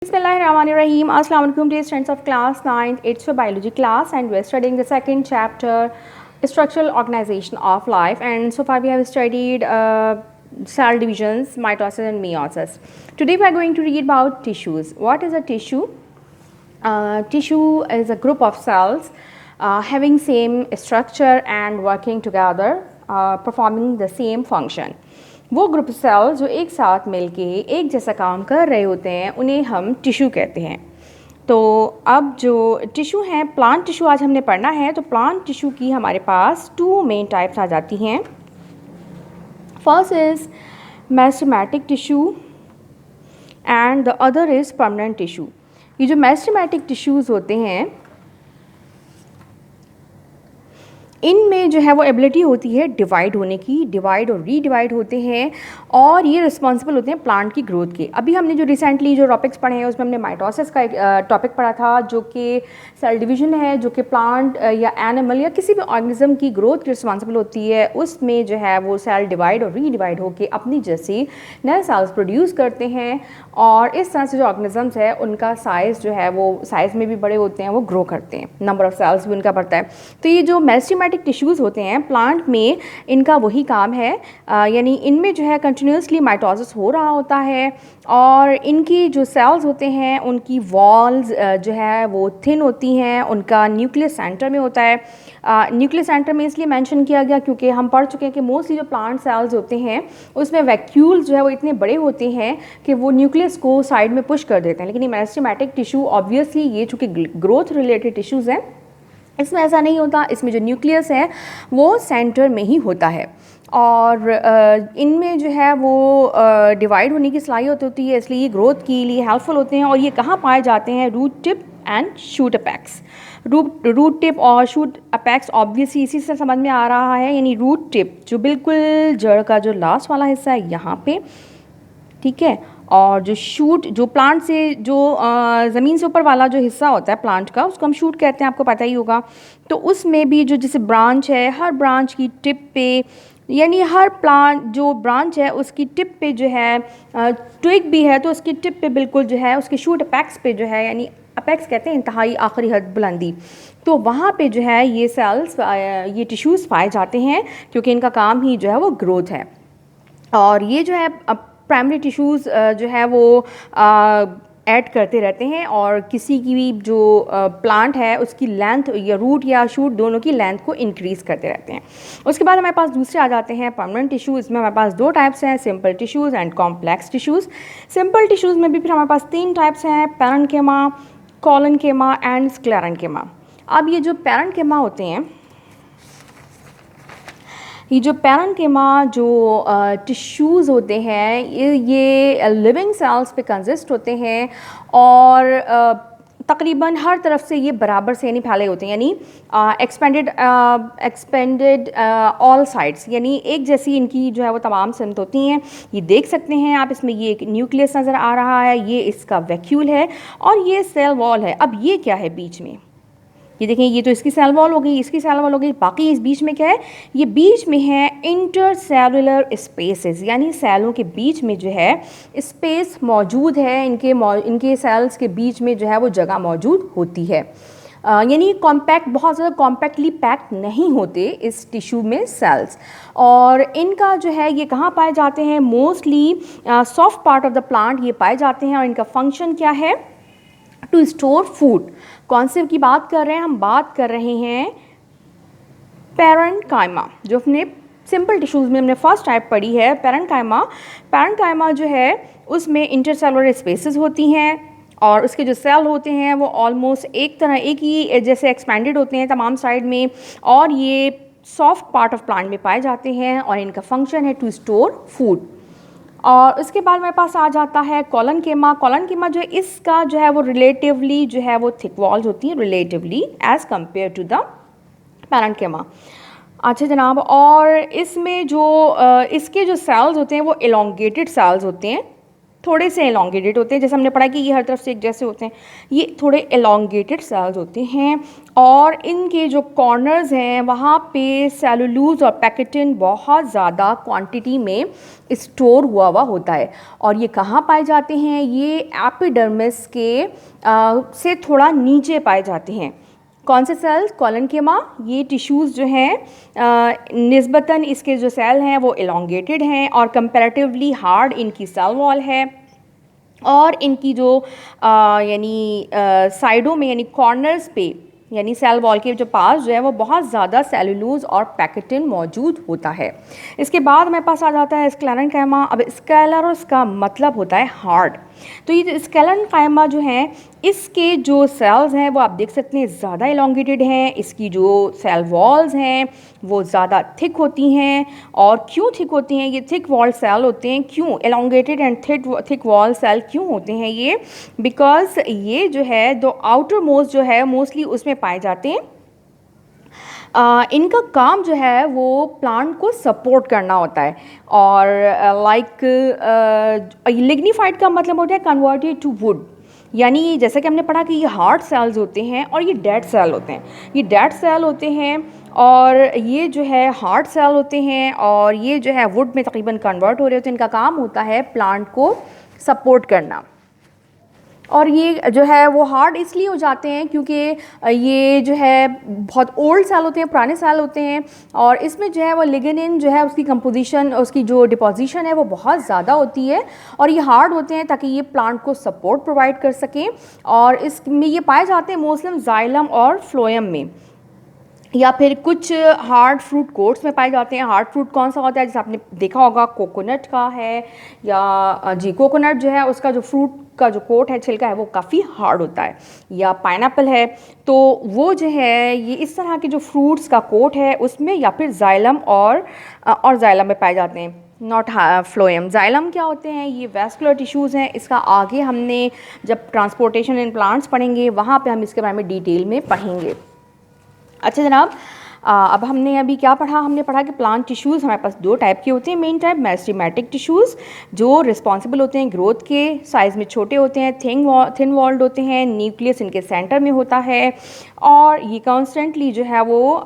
Bismillahirrahmanirrahim. Assalamu alaikum dear students of class 9th. It's your biology class and we're studying the second chapter, structural organization of life. And so far we have studied cell divisions, mitosis and meiosis. Today we are going to read about tissues. What is a tissue? Tissue is a group of cells having same structure and working together, performing the same function. वो group cell जो एक साथ मिलके एक जैसा काम कर रहे होते हैं उन्हें हम टिश्यू कहते हैं। तो अब जो टिश्यू हैं, प्लांट टिश्यू आज हमने पढ़ना है। तो प्लांट टिश्यू की हमारे पास टू मेन टाइप्स आ जाती हैं। First is meristematic tissue and the other is permanent tissue. ये जो मेरिस्टेमेटिक टिश्यूज़ होते हैं इनमें जो है वो एबिलिटी होती है डिवाइड होने की, डिवाइड और रीडिवाइड होते हैं और ये रिस्पॉन्सिबल होते हैं प्लांट की ग्रोथ के। अभी हमने जो रिसेंटली जो टॉपिक्स पढ़े हैं उसमें हमने माइटोसिस का एक टॉपिक पढ़ा था जो कि सेल डिवीजन है, जो कि प्लांट या एनिमल या किसी भी ऑर्गेनिज्म की ग्रोथ की रिस्पॉन्सिबल होती है। उसमें जो है वो सेल डिवाइड और रीडिवाइड होकर अपनी जैसी नए सेल्स प्रोड्यूस करते हैं और इस तरह से जो ऑर्गेनिजम्स है उनका साइज़ जो है वो साइज़ में भी बड़े होते हैं, वो ग्रो करते हैं, नंबर ऑफ सेल्स भी उनका बढ़ता है। तो ये जो मेरिस्टेमेटिक टिश्यूज़ होते हैं प्लांट में, इनका वही काम है, यानी इनमें जो है कंटिन्यूसली माइटोसिस हो रहा होता है और इनकी जो सेल्स होते हैं उनकी वॉल्स जो है वो थिन होती हैं। उनका न्यूक्लियस सेंटर में होता है। न्यूक्लियस सेंटर में इसलिए मेंशन किया गया क्योंकि हम पढ़ चुके हैं कि मोस्टली जो प्लांट सेल्स होते हैं उसमें वैक्यूल्स जो है वो इतने बड़े होते हैं कि वो न्यूक्लियस को साइड में पुश कर देते हैं। लेकिन ये मेरिस्टेमेटिक टिश्यू ऑब्वियसली ये चूँकि ग्रोथ रिलेटेड टिश्यूज़ हैं, इसमें ऐसा नहीं होता। इसमें जो न्यूक्लियस है वो सेंटर में ही होता है और इनमें जो है वो डिवाइड होने की सलाहियत होती है, इसलिए ये ग्रोथ के लिए हेल्पफुल होते हैं। और ये कहाँ पाए जाते हैं? Root tip and shoot apex. Root tip और शूट अपेक्स ऑब्वियसली इसी से समझ में आ रहा है, यानी रूट टिप जो बिल्कुल जड़ का जो लास्ट वाला हिस्सा है यहाँ पे, ठीक है, और जो शूट जो प्लांट से जो ज़मीन से ऊपर वाला जो हिस्सा होता है प्लांट का उसको हम शूट कहते हैं, आपको पता ही होगा। तो उसमें भी जो जैसे ब्रांच है, हर ब्रांच की टिप पे, यानी हर प्लांट जो ब्रांच है उसकी टिप पे जो है ट्विग भी है तो उसकी टिप पे बिल्कुल जो है उसके शूट अपेक्स पे जो है, यानी अपेक्स कहते हैं इंतहाई आखिरी हद बुलंदी, तो वहाँ पे जो है ये सेल्स ये टिश्यूज़ पाए जाते हैं क्योंकि इनका काम ही जो है वो ग्रोथ है। और ये जो है प्राइमरी टिश्यूज़ जो है वो ऐड करते रहते हैं और किसी की भी जो प्लांट है उसकी लेंथ या रूट या शूट दोनों की लेंथ को इंक्रीज़ करते रहते हैं। उसके बाद हमारे पास दूसरे आ जाते हैं परमानेंट टिश्यूज़। इसमें हमारे पास दो टाइप्स हैं, simple tissues and complex tissues. Simple tissues में भी फिर हमारे पास तीन टाइप्स हैं, पैरेन्किमा, कोलेन्किमा एंड स्क्लेरेन्किमा। अब ये जो पैरेन्किमा होते हैं, ये जो पैरेन्किमा जो टिश्यूज़ होते हैं ये लिविंग सेल्स पे कंसिस्ट होते हैं और तकरीबन हर तरफ से ये बराबर से यानी फैले होते हैं, यानी एक्सपेंडेड ऑल साइड्स, यानी एक जैसी इनकी जो है वो तमाम सिमत होती हैं। ये देख सकते हैं आप, इसमें ये एक न्यूक्लियस नज़र आ रहा है, ये इसका वैक्यूल है और ये सेल वॉल है। अब ये क्या है बीच में? ये देखें, ये तो इसकी सेल वॉल हो गई, इसकी सेल वॉल हो गई, बाकी इस बीच में क्या है? ये बीच में है इंटरसेलुलर स्पेसेस, यानी सेलों के बीच में जो है स्पेस मौजूद है, इनके सेल्स के बीच में जो है वो जगह मौजूद होती है। यानी कॉम्पैक्ट, बहुत ज़्यादा कॉम्पैक्टली पैक्ड नहीं होते इस टिश्यू में सेल्स। और इनका जो है ये कहाँ पाए जाते हैं? Mostly soft part of the plant ये पाए जाते हैं और इनका फंक्शन क्या है? To store food. कौन से की बात कर रहे हैं? हम बात कर रहे हैं पैरेन्काइमा, जो अपने सिंपल टिश्यूज़ में हमने फर्स्ट टाइप पढ़ी है पैरेन्काइमा। पैरेन्काइमा जो है उसमें इंटरसेलुलर स्पेसेस होती हैं और उसके जो सेल होते हैं वो ऑलमोस्ट एक ही जैसे एक्सपेंडेड होते हैं तमाम साइड में और ये सॉफ्ट पार्ट ऑफ प्लांट में पाए जाते हैं और इनका फंक्शन है टू स्टोर फूड। और उसके बाद मेरे पास आ जाता है कोलेन्किमा। कोलेन्किमा जो है इसका जो है वो रिलेटिवली जो है वो थिक वॉल्स होती हैं relatively as compare to the parenchyma. अच्छा जनाब, और इसमें जो इसके जो सेल्स होते हैं वो एलोंगेटेड सेल्स होते हैं थोड़े से एलोंगेटेड होते हैं, जैसे हमने पढ़ा कि ये हर तरफ से एक जैसे होते हैं, ये थोड़े एलोंगेटेड सेल्स होते हैं। और इनके जो कॉर्नर्स हैं वहाँ पे सेलुलोज और पैकेटिन बहुत ज़्यादा क्वांटिटी में स्टोर हुआ होता है। और ये कहाँ पाए जाते हैं? ये एपिडर्मिस के से थोड़ा नीचे पाए जाते हैं। कौन से सेल्स? कोलेनकेमा। ये टिश्यूज़ जो हैं निस्बतन इसके जो सेल हैं वो एलोंगेटेड हैं और कंपैरेटिवली हार्ड इनकी सेल वॉल है। और इनकी जो यानी साइडों में यानी कॉर्नर्स पे यानी सेल वॉल के जो पास जो है वो बहुत ज़्यादा सेलुलोज और पैकेटिन मौजूद होता है। इसके बाद हमारे पास आ जाता है स्क्लेरेन्काइमा। अब स्क्लेरोस का मतलब होता है हार्ड। तो ये स्क्लेरेन्काइमा जो है इसके जो सेल्स हैं वो आप देख सकते हैं ज़्यादा एलोंगेटेड हैं। इसकी जो सेल वॉल्स हैं वो ज़्यादा थिक होती हैं। और क्यों थिक होती हैं? ये थिक वॉल सेल होते हैं। क्यों elongated and thick wall cell क्यों होते हैं ये? बिकॉज ये जो है दो आउटर मोस्ट जो है मोस्टली उसमें पाए जाते हैं। इनका काम जो है वो प्लांट को सपोर्ट करना होता है। और लिग्निफाइड का मतलब होता है कन्वर्टेड टू वुड। यानी जैसे कि हमने पढ़ा कि ये हार्ड सेल्स होते हैं और ये डेड सेल होते हैं। ये डेड सेल होते हैं और ये जो है हार्ड सेल होते हैं और ये जो है वुड में तकरीबन कन्वर्ट हो रहे होते हैं। इनका काम होता है प्लांट को सपोर्ट करना। और ये जो है वो हार्ड इसलिए हो जाते हैं क्योंकि ये जो है बहुत ओल्ड सेल होते हैं, पुराने सेल होते हैं। और इसमें जो है वो लिग्निन जो है उसकी कंपोजिशन, उसकी जो डिपोजिशन है वो बहुत ज़्यादा होती है। और ये हार्ड होते हैं ताकि ये प्लांट को सपोर्ट प्रोवाइड कर सकें। और इसमें ये पाए जाते हैं मोस्टली जाइलम और फ्लोएम में, या फिर कुछ हार्ड फ्रूट कोट्स में पाए जाते हैं। हार्ड फ्रूट कौन सा होता है? जैसे आपने देखा होगा कोकोनट का है, या जी कोकोनट जो है उसका जो फ्रूट का जो कोट है, छिलका है, वो काफ़ी हार्ड होता है। या पाइनएप्पल है तो वो जो है ये इस तरह के जो फ्रूट्स का कोट है उसमें, या फिर जाइलम और जाइलम में पाए जाते हैं, नॉट फ्लोएम। जाइलम क्या होते हैं? ये वैस्कुलर टिश्यूज़ हैं। इसका आगे हमने जब ट्रांसपोर्टेशन इन प्लांट्स पढ़ेंगे वहाँ पे हम इसके बारे में डिटेल में पढ़ेंगे। अच्छा जनाब, अब हमने अभी क्या पढ़ा? हमने पढ़ा कि प्लांट टिश्यूज़ हमारे पास दो टाइप के होते हैं। मेन टाइप मेरिस्टेमेटिक टिश्यूज़ जो रिस्पॉन्सिबल होते हैं ग्रोथ के, साइज़ में छोटे होते हैं, थिन वॉल्ड होते हैं, न्यूक्लियस इनके सेंटर में होता है और ये कॉन्स्टेंटली जो है वो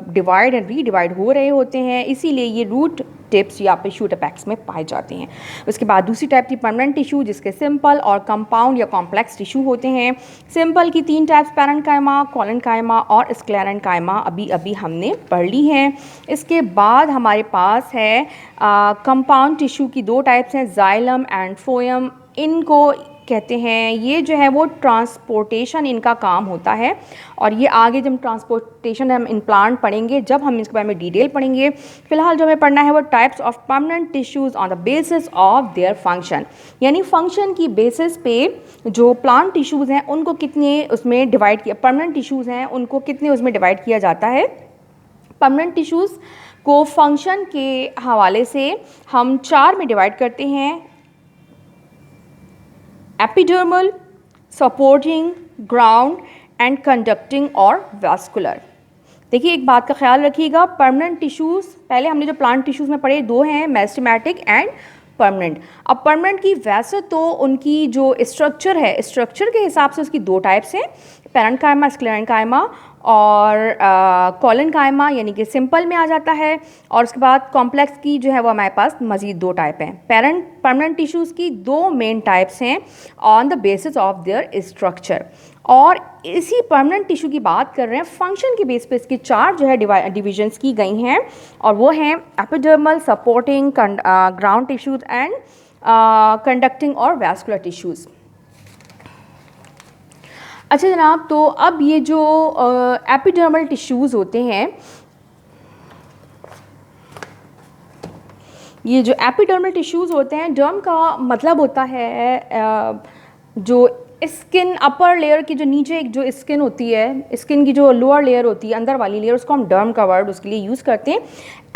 डिवाइड एंड रीडिवाइड हो रहे होते हैं। इसीलिए ये रूट टिप्स या फिर शूट अपेक्स में पाए जाते हैं। उसके बाद दूसरी टाइप की परमानेंट टिश्यू जिसके सिंपल और कंपाउंड या कॉम्प्लेक्स टिश्यू होते हैं। सिंपल की तीन टाइप्स पैरेन्काइमा, कोलेनकाइमा और स्क्लेरेन्काइमा अभी अभी हमने पढ़ ली हैं। इसके बाद हमारे पास है कंपाउंड टिश्यू की दो टाइप्स हैं, जाइलम एंड फ्लोएम। इनको कहते हैं, ये जो है वो ट्रांसपोर्टेशन इनका काम होता है। और ये आगे जब ट्रांसपोर्टेशन हम इन प्लांट पढ़ेंगे, जब हम इसके बारे में डिटेल पढ़ेंगे। फिलहाल जो हमें पढ़ना है वो types of permanent tissues on the basis of their function, यानी फंक्शन की बेसिस पे जो प्लांट टिश्यूज़ हैं उनको कितने उसमें डिवाइड किया, परमानेंट टिश्यूज़ हैं उनको कितने उसमें डिवाइड किया जाता है। परमानेंट टिश्यूज़ को फंक्शन के हवाले से हम चार में डिवाइड करते हैं: epidermal, supporting, ground and conducting और वैस्कुलर। देखिए एक बात का ख्याल रखिएगा, परमानेंट टिश्यूज़ पहले हमने जो प्लांट टिश्यूज़ में पढ़े दो हैं, मेरिस्टेमेटिक एंड परमानेंट। अब परमानेंट की वैसे तो उनकी जो स्ट्रक्चर है, स्ट्रक्चर के हिसाब से उसकी दो टाइप्स हैं, पैरेन्काइमा, स्क्लेरेन्काइमा और कोलेनकाइमा, यानी कि सिंपल में आ जाता है। और उसके बाद कॉम्प्लेक्स की जो है वो हमारे पास मज़ीद दो टाइप हैं। परमानेंट टिश्यूज़ की दो मेन टाइप्स हैं on the basis of their structure. और इसी परमानेंट टिश्यू की बात कर रहे हैं, फंक्शन के बेस पे इसकी चार जो है डिविजन्स की गई हैं और वो हैं epidermal, supporting, ground tissues and conducting और वैस्कुलर टिश्यूज़। अच्छा जनाब, तो अब ये जो एपिडर्मल टिश्यूज़ होते हैं, ये जो एपिडर्मल टिश्यूज़ होते हैं, डर्म का मतलब होता है जो स्किन अपर लेयर की जो नीचे एक जो स्किन होती है, स्किन की जो लोअर लेयर होती है, अंदर वाली लेयर, उसको हम डर्म का वर्ड उसके लिए यूज़ करते हैं।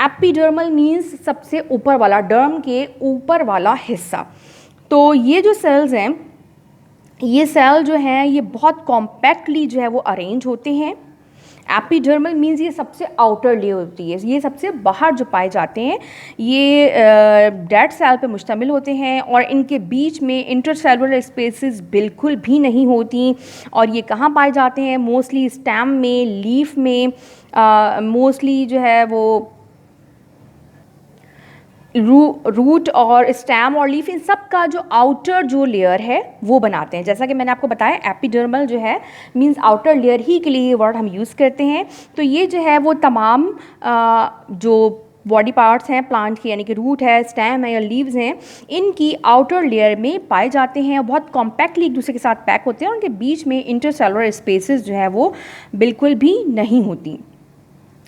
एपिडर्मल मीन्स सबसे ऊपर वाला, डर्म के ऊपर वाला हिस्सा। तो ये जो सेल्स हैं, ये सेल जो हैं ये बहुत कॉम्पैक्टली जो है वो अरेंज होते हैं एपिडर्मल मीन्स ये सबसे आउटर लेयर होती है, ये सबसे बाहर जो पाए जाते हैं, ये डेड सेल पे मुश्तमिल होते हैं और इनके बीच में इंटरसेलुलर स्पेसेस बिल्कुल भी नहीं होती। और ये कहाँ पाए जाते हैं? मोस्टली स्टेम में, लीफ में, मोस्टली जो है वो रूट और स्टेम और लीफ, इन सब का जो आउटर जो लेयर है वो बनाते हैं। जैसा कि मैंने आपको बताया, एपिडर्मल जो है मींस आउटर लेयर ही के लिए ये वर्ड हम यूज़ करते हैं। तो ये जो है वो तमाम जो बॉडी पार्ट्स हैं प्लांट के, यानी कि रूट है, स्टेम है या लीव्स हैं, इनकी आउटर लेयर में पाए जाते हैं और बहुत कॉम्पैक्टली एक दूसरे के साथ पैक होते हैं और उनके बीच में इंटरसेलुलर स्पेसेस जो है वो बिल्कुल भी नहीं होती।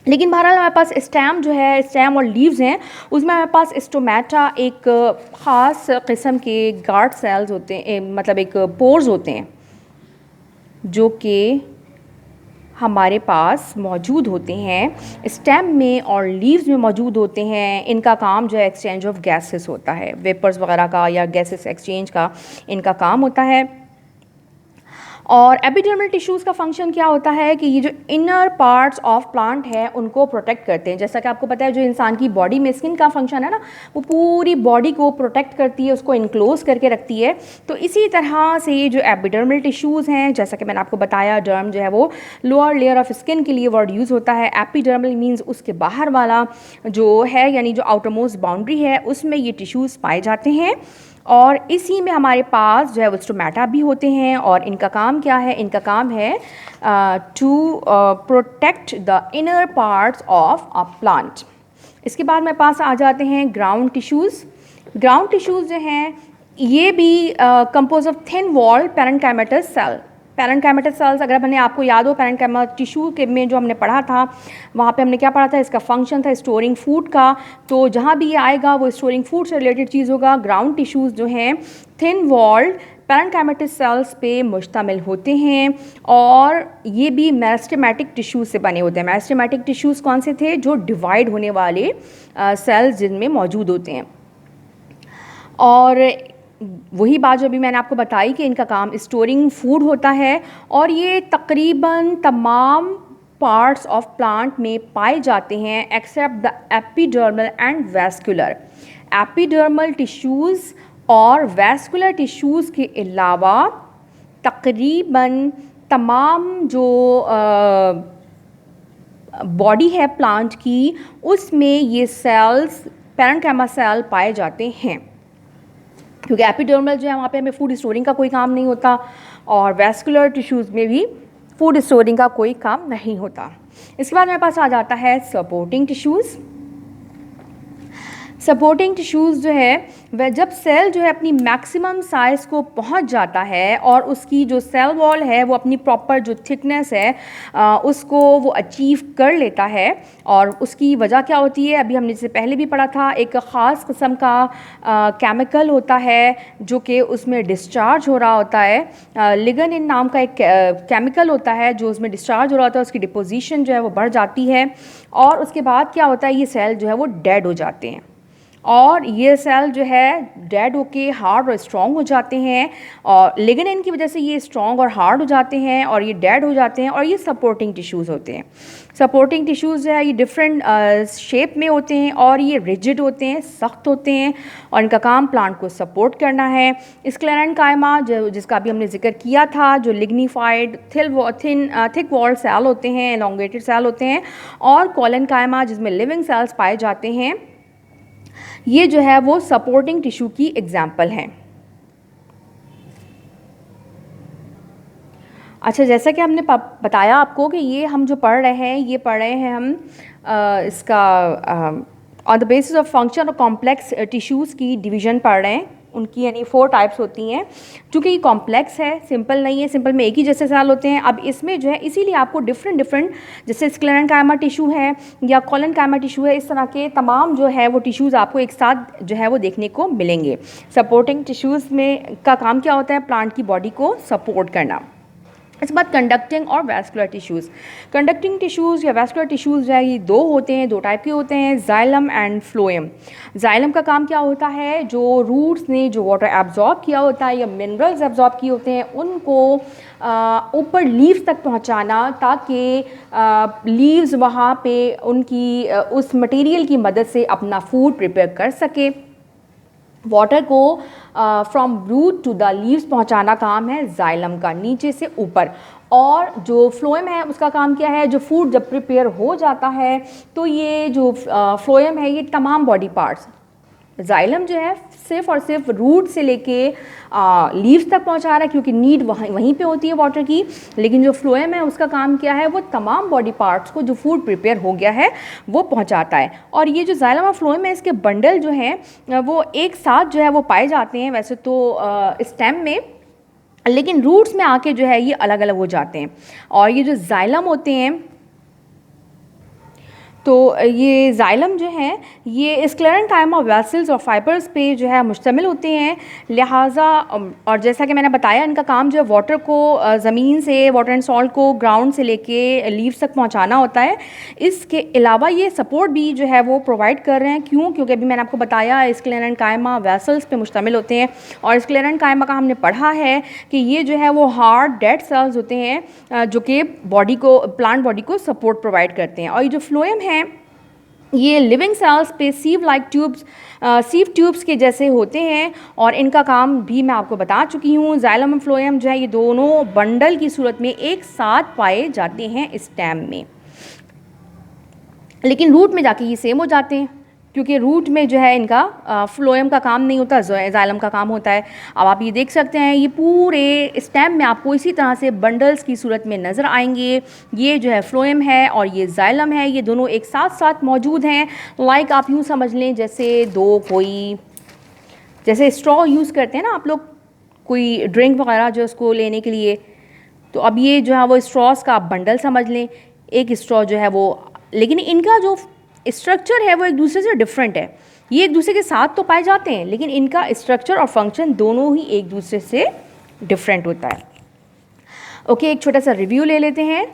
लेकिन बहरहाल हमारे पास स्टेम जो है, स्टेम और लीव्स हैं, उसमें हमारे पास स्टोमेटा एक ख़ास किस्म के गार्ड सेल्स होते हैं, मतलब एक पोर्स होते हैं जो कि हमारे पास मौजूद होते हैं, स्टेम में और लीव्स में मौजूद होते हैं। इनका काम जो है एक्सचेंज ऑफ गैसेस होता है, वेपर्स वगैरह का या गैसेस एक्सचेंज का इनका काम होता है। और एपिडर्मल टिश्यूज़ का फंक्शन क्या होता है कि ये जो इनर पार्ट्स ऑफ प्लांट है उनको प्रोटेक्ट करते हैं। जैसा कि आपको पता है जो इंसान की बॉडी में स्किन का फंक्शन है ना, वो पूरी बॉडी को प्रोटेक्ट करती है, उसको इनक्लोज करके रखती है। तो इसी तरह से ये जो एपिडर्मल टिश्यूज़ हैं, जैसा कि मैंने आपको बताया, डर्म जो है वो लोअर लेयर ऑफ स्किन के लिए वर्ड यूज़ होता है। एपिडर्मल मीन्स उसके बाहर वाला जो है, यानी जो आउटर मोस्ट बाउंड्री है, उसमें ये टिश्यूज़ पाए जाते हैं। और इसी में हमारे पास जो है वो स्टोमेटा भी होते हैं और इनका काम क्या है? इनका काम है to protect the inner parts of a plant. इसके बाद मेरे पास आ जाते हैं ग्राउंड टिश्यूज़। ग्राउंड टिश्यूज़ जो हैं ये भी compose of thin wall parenchymatous cell. Parenchymatous cells, अगर मैंने आपको याद हो, पैरेन्काइमा टिश्यू के में जो हमने पढ़ा था, वहाँ पे हमने क्या पढ़ा था? इसका फंक्शन था स्टोरिंग फूड का। तो जहाँ भी ये आएगा वो स्टोरिंग फूड से रिलेटेड चीज़ होगा। ग्राउंड टिश्यूज़ जो हैं थिन वॉल्ड पैरेन्काइमेटस सेल्स पे मुश्तमिल होते हैं और ये भी मेरिस्टेमेटिक टिश्यूज़ से बने होते हैं। मेरिस्टेमेटिक टिश्यूज़ कौन से थे? जो डिवाइड होने वाले सेल्स जिनमें मौजूद होते हैं। और वही बात जो अभी मैंने आपको बताई कि इनका काम स्टोरिंग फूड होता है और ये तकरीबन तमाम पार्ट्स ऑफ प्लांट में पाए जाते हैं except the epidermal and vascular. Epidermal tissues और वैस्कुलर टिश्यूज़ के अलावा तकरीबन तमाम जो बॉडी है प्लांट की, उसमें ये सेल्स पैरेन्काइमा सेल पाए जाते हैं। क्योंकि एपिडर्मल जो है वहाँ पे हमें फूड स्टोरिंग का कोई काम नहीं होता और वैस्कुलर टिश्यूज़ में भी फूड स्टोरिंग का कोई काम नहीं होता। इसके बाद मेरे पास आ जाता है सपोर्टिंग टिश्यूज़। सपोर्टिंग टिश्यूज़ जो है वह जब सेल जो है अपनी मैक्सिमम साइज़ को पहुंच जाता है और उसकी जो सेल वॉल है वो अपनी प्रॉपर जो थिकनेस है उसको वो अचीव कर लेता है। और उसकी वजह क्या होती है? अभी हमने जैसे पहले भी पढ़ा था, एक ख़ास किस्म का केमिकल होता है जो कि उसमें डिस्चार्ज हो रहा होता है। लिगनिन नाम का एक केमिकल होता है जो उसमें डिस्चार्ज हो रहा होता है, उसकी डिपोजिशन जो है वो बढ़ जाती है और उसके बाद क्या होता है? ये सेल जो है वो डेड हो जाते हैं और ये सेल जो है डेड होके हार्ड और स्ट्रॉन्ग हो जाते हैं और लिग्निन की वजह से ये स्ट्रॉन्ग और हार्ड हो जाते हैं और ये डेड हो जाते हैं और ये सपोर्टिंग टिश्यूज़ होते हैं। सपोर्टिंग टिश्यूज़ जो है ये डिफरेंट शेप में होते हैं और ये रिजिड होते हैं, सख्त होते हैं और इनका काम प्लांट को सपोर्ट करना है। स्क्लेरेन्काइमा जो जिसका अभी हमने जिक्र किया था, जो लिग्निफाइड थिक वॉल्ड सेल होते हैं, एलोंगेटेड सेल होते हैं, और कोलेनकाइमा जिसमें लिविंग सेल्स पाए जाते हैं, ये जो है वो सपोर्टिंग टिश्यू की एग्जाम्पल हैं। अच्छा, जैसा कि हमने बताया आपको कि ये हम जो पढ़ रहे हैं, ये पढ़ रहे हैं हम इसका on the basis of function और कॉम्प्लेक्स टिश्यूज़ की डिवीज़न पढ़ रहे हैं। उनकी यानी 4 टाइप्स होती हैं। चूँकि ये कॉम्प्लेक्स है, सिंपल नहीं है, सिंपल में एक ही जैसे सेल होते हैं। अब इसमें जो है इसीलिए आपको डिफरेंट जैसे स्क्लेरेन्काइमा टिश्यू है या कोलेनकाइमा टिश्यू है, इस तरह के तमाम जो है वो टिश्यूज़ आपको एक साथ जो है वो देखने को मिलेंगे। सपोर्टिंग टिश्यूज़ में का काम क्या होता है? प्लांट की बॉडी को सपोर्ट करना। इसके बाद कंडक्टिंग और वैस्कुलर टिश्यूज़। कंडक्टिंग टिश्यूज़ या वैस्कुलर टिश्यूज़ जो है ये दो होते हैं, दो टाइप के होते हैं, जाइलम एंड फ्लोएम। जाइलम का काम क्या होता है, जो रूट्स ने जो वाटर एब्जॉर्ब किया होता है या मिनरल्स एब्जॉर्ब किए होते हैं उनको ऊपर लीव्स तक पहुंचाना, ताकि लीव्स वहाँ पे उनकी उस मटेरियल की मदद से अपना फूड प्रिपेयर कर सके। वाटर को from root to the leaves पहुंचाना काम है जाइलम का, नीचे से ऊपर। और जो फ्लोएम है उसका काम क्या है, जो फूड जब प्रिपेयर हो जाता है तो ये जो फ्लोएम है ये तमाम बॉडी पार्ट्स, जाइलम जो है सिर्फ और सिर्फ रूट से लेके लीव्स तक पहुंचा रहा है क्योंकि नीड वहीं पे होती है वाटर की, लेकिन जो फ्लोएम है उसका काम क्या है, वो तमाम बॉडी पार्ट्स को जो फूड प्रिपेयर हो गया है वो पहुंचाता है। और ये जो जाइलम और फ्लोएम है इसके बंडल जो हैं वो एक साथ जो है वो पाए जाते हैं वैसे तो स्टेम में, लेकिन रूट्स में आके जो है ये अलग अलग हो जाते हैं। और ये जो जाइलम होते हैं तो ये जाइलम जो है ये स्क्लेरेंकाइमा वेसल्स और फाइबर्स पे जो है मुश्तमिल होते हैं, लिहाजा और जैसा कि मैंने बताया इनका काम जो है वाटर को ज़मीन से, वाटर एंड सॉल्ट को ग्राउंड से लेके लीव्स तक पहुंचाना होता है। इसके अलावा ये सपोर्ट भी जो है वो प्रोवाइड कर रहे हैं, क्यों, क्योंकि अभी मैंने आपको बताया स्क्लेरेंकाइमा वेसल्स पे मुश्तमिल होते हैं और स्क्लेरेंकाइमा का हमने पढ़ा है कि ये जो है वो हार्ड डेड सेल्स होते हैं जो कि बॉडी को, प्लांट बॉडी को सपोर्ट प्रोवाइड करते हैं। और ये जो फ्लोएम है ये लिविंग सेल्स पे सीव लाइक ट्यूब्स, सीव ट्यूब्स के जैसे होते हैं और इनका काम भी मैं आपको बता चुकी हूँ। जाइलम और फ्लोएम जो है ये दोनों बंडल की सूरत में एक साथ पाए जाते हैं स्टेम में, लेकिन रूट में जाके ये सेम हो जाते हैं क्योंकि रूट में जो है इनका फ्लोएम का काम नहीं होता, जाइलम का काम होता है। अब आप ये देख सकते हैं ये पूरे स्टेम में आपको इसी तरह से बंडल्स की सूरत में नज़र आएंगे। ये जो है फ्लोएम है और ये जाइलम है, ये दोनों एक साथ साथ मौजूद हैं। लाइक आप यूँ समझ लें जैसे दो कोई, जैसे स्ट्रॉ यूज़ करते हैं ना आप लोग कोई ड्रिंक वगैरह जो उसको लेने के लिए, तो अब ये जो है वो स्ट्रॉस का आप बंडल समझ लें, एक स्ट्रॉ जो है वो, लेकिन इनका जो स्ट्रक्चर है वो एक दूसरे से डिफरेंट है। ये एक दूसरे के साथ तो पाए जाते हैं लेकिन इनका स्ट्रक्चर और फंक्शन दोनों ही एक दूसरे से डिफरेंट होता है। ओके, एक छोटा सा रिव्यू ले लेते हैं।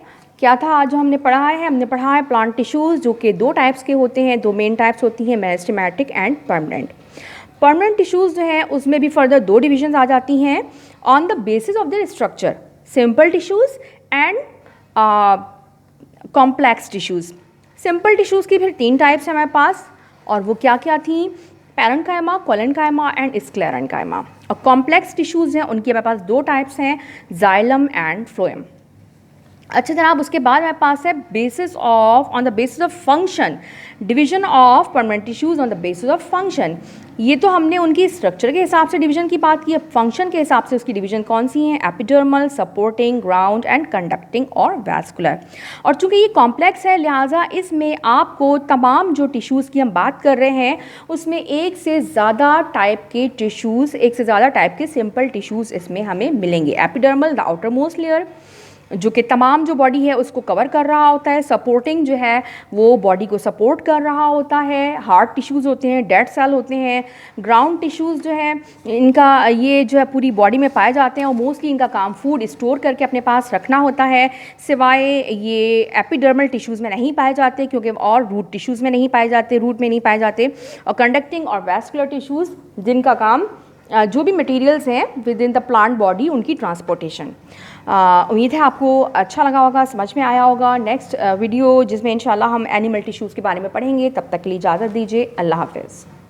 क्या था आज जो हमने पढ़ा है, हमने पढ़ा है प्लांट टिश्यूज़ जो कि दो टाइप्स के होते हैं, दो मेन टाइप्स होती हैं, meristematic and permanent. Permanent tissues जो हैं उसमें भी फर्दर दो डिविजन्स आ जाती हैं on the basis of their structure, simple tissues and complex tissues. Simple tissues की फिर तीन टाइप्स हैं हमारे पास, और वो क्या क्या थी, पैरेन्काइमा, कोलेनकाइमा एंड स्क्लेरेन्काइमा। और कॉम्प्लेक्स टिश्यूज़ हैं उनके हमारे पास दो टाइप्स हैं, जाइलम एंड फ्लोएम। अच्छा जनाब, उसके बाद हमारे पास है basis of, on the basis of function, division of permanent tissues on the basis of function. ये तो हमने उनकी स्ट्रक्चर के हिसाब से डिवीजन की बात की है, फंक्शन के हिसाब से उसकी डिवीजन कौन सी हैं, epidermal, supporting, ground and conducting और वैस्कुलर। और चूंकि ये कॉम्प्लेक्स है लिहाजा इसमें आपको तमाम जो टिश्यूज़ की हम बात कर रहे हैं उसमें एक से ज़्यादा टाइप के टिश्यूज़, एक से ज़्यादा टाइप के सिंपल टिश्यूज़ इसमें हमें मिलेंगे। Epidermal the outer most layer जो कि तमाम जो बॉडी है उसको कवर कर रहा होता है, सपोर्टिंग जो है वो बॉडी को सपोर्ट कर रहा होता है, हार्ड टिश्यूज़ होते हैं, डेड सेल होते हैं। ग्राउंड टिश्यूज़ जो है इनका ये जो है पूरी बॉडी में पाए जाते हैं और मोस्टली इनका काम फूड स्टोर करके अपने पास रखना होता है, सिवाय ये एपिडर्मल टिश्यूज़ में नहीं पाए जाते क्योंकि और रूट टिश्यूज़ में नहीं पाए जाते, रूट में नहीं पाए जाते। और कंडक्टिंग और वैस्कुलर टिश्यूज़ जिनका काम जो भी मटेरियल्स हैं with in the plant body उनकी ट्रांसपोर्टेशन। उम्मीद है आपको अच्छा लगा होगा, समझ में आया होगा। नेक्स्ट वीडियो जिसमें इंशाल्लाह हम एनिमल टिश्यूज़ के बारे में पढ़ेंगे, तब तक के लिए इजाज़त दीजिए। अल्लाह हाफ़िज़।